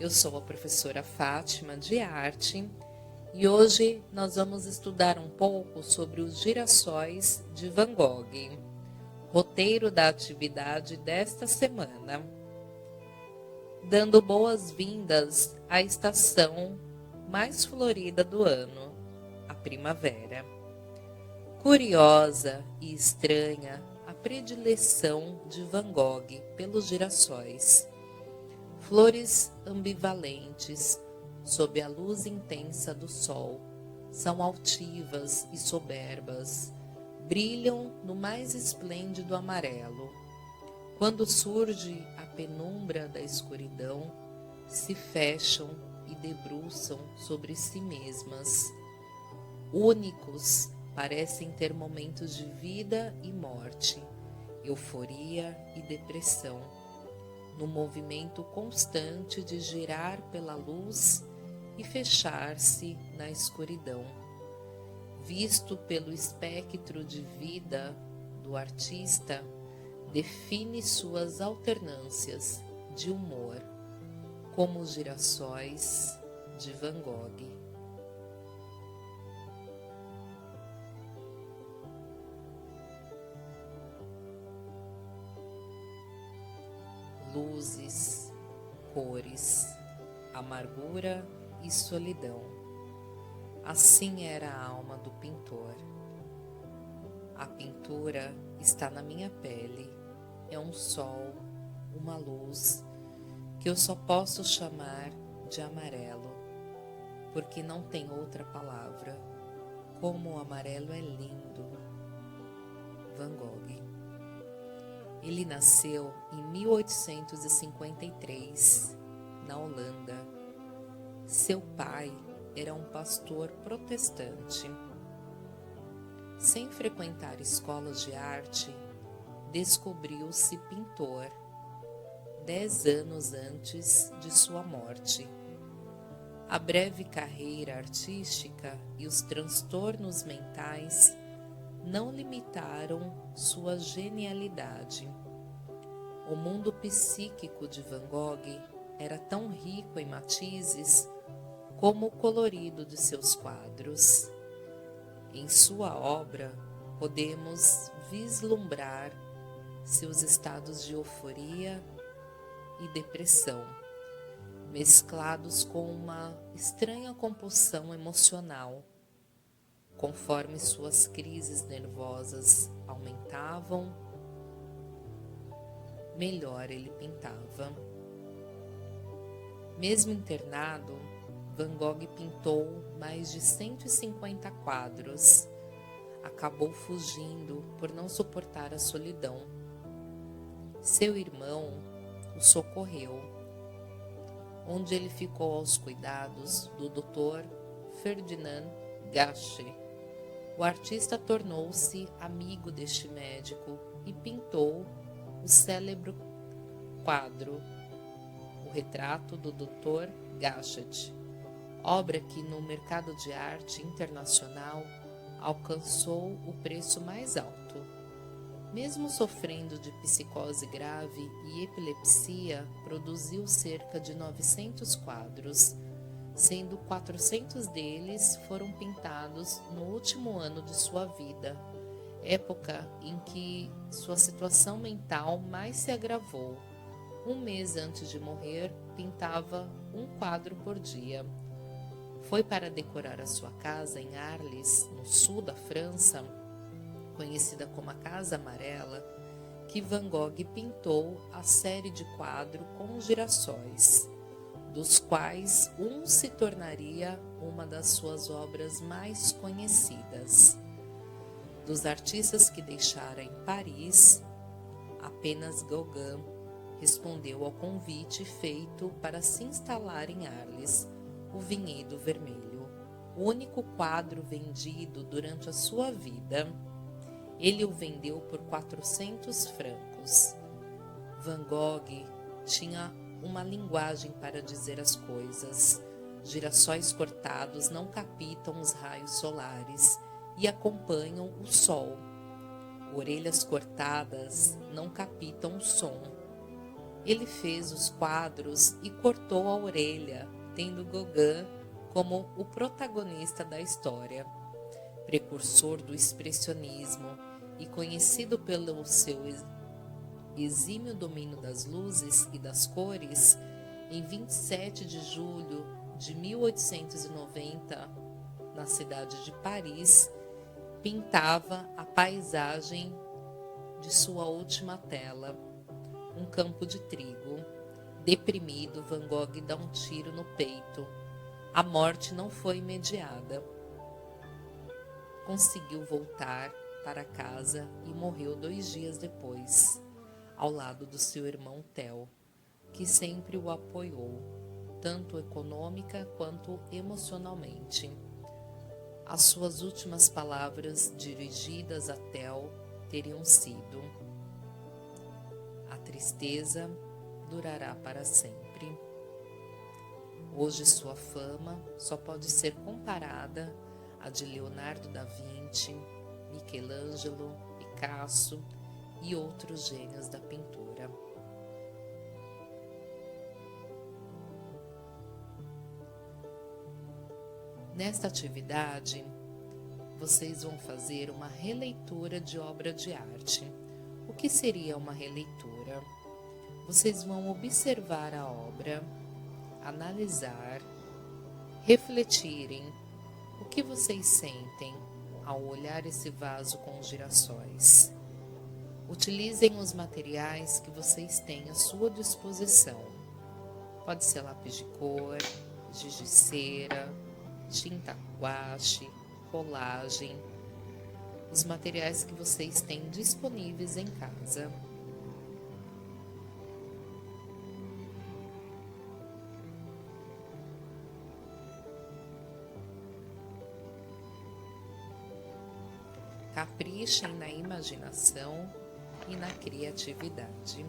Eu sou a professora Fátima de Arte e hoje nós vamos estudar um pouco sobre os girassóis de Van Gogh, roteiro da atividade desta semana, dando boas-vindas à estação mais florida do ano, a primavera. Curiosa e estranha a predileção de Van Gogh pelos girassóis. Flores ambivalentes, sob a luz intensa do sol, são altivas e soberbas, brilham no mais esplêndido amarelo. Quando surge a penumbra da escuridão, se fecham e debruçam sobre si mesmas. Únicos, parecem ter momentos de vida e morte, euforia e depressão, no movimento constante de girar pela luz e fechar-se na escuridão. Visto pelo espectro de vida do artista, define suas alternâncias de humor, como os girassóis de Van Gogh. Luzes, cores, amargura e solidão. Assim era a alma do pintor. A pintura está na minha pele, é um sol, uma luz, que eu só posso chamar de amarelo, porque não tem outra palavra. Como o amarelo é lindo. Van Gogh. Ele nasceu em 1853, na Holanda. Seu pai era um pastor protestante. Sem frequentar escolas de arte, descobriu-se pintor 10 anos antes de sua morte. A breve carreira artística e os transtornos mentais não limitaram sua genialidade. O mundo psíquico de Van Gogh era tão rico em matizes como o colorido de seus quadros. Em sua obra, podemos vislumbrar seus estados de euforia e depressão, mesclados com uma estranha compulsão emocional. Conforme suas crises nervosas aumentavam, melhor ele pintava. Mesmo internado, Van Gogh pintou mais de 150 quadros. Acabou fugindo por não suportar a solidão. Seu irmão o socorreu, onde ele ficou aos cuidados do Dr. Ferdinand Gache. O artista tornou-se amigo deste médico e pintou o célebre quadro, o retrato do Dr. Gachet, obra que no mercado de arte internacional alcançou o preço mais alto. Mesmo sofrendo de psicose grave e epilepsia, produziu cerca de 900 quadros, sendo 400 deles foram pintados no último ano de sua vida, época em que sua situação mental mais se agravou. Um mês antes de morrer, pintava um quadro por dia. Foi para decorar a sua casa em Arles, no sul da França, conhecida como a Casa Amarela, que Van Gogh pintou a série de quadros com girassóis, dos quais um se tornaria uma das suas obras mais conhecidas. Dos artistas que deixara em Paris, apenas Gauguin respondeu ao convite feito para se instalar em Arles, o Vinhedo Vermelho, o único quadro vendido durante a sua vida. Ele o vendeu por 400 francos. Van Gogh tinha uma linguagem para dizer as coisas. Girassóis cortados não captam os raios solares e acompanham o sol. Orelhas cortadas não captam o som. Ele fez os quadros e cortou a orelha, tendo Gauguin como o protagonista da história. Precursor do expressionismo e conhecido pelo seu exímio domínio das luzes e das cores, em 27 de julho de 1890, na cidade de Paris, pintava a paisagem de sua última tela, um campo de trigo. Deprimido, Van Gogh dá um tiro no peito. A morte não foi imediata. Conseguiu voltar para casa e morreu 2 dias depois, ao lado do seu irmão Theo, que sempre o apoiou, tanto econômica quanto emocionalmente. As suas últimas palavras dirigidas a Theo teriam sido: a tristeza durará para sempre. Hoje sua fama só pode ser comparada à de Leonardo da Vinci, Michelangelo, Picasso e outros gênios da pintura. Nesta atividade, vocês vão fazer uma releitura de obra de arte. O que seria uma releitura? Vocês vão observar a obra, analisar, refletirem o que vocês sentem ao olhar esse vaso com girassóis. Utilizem os materiais que vocês têm à sua disposição. Pode ser lápis de cor, giz de cera, tinta guache, colagem, os materiais que vocês têm disponíveis em casa. Caprichem na imaginação e na criatividade.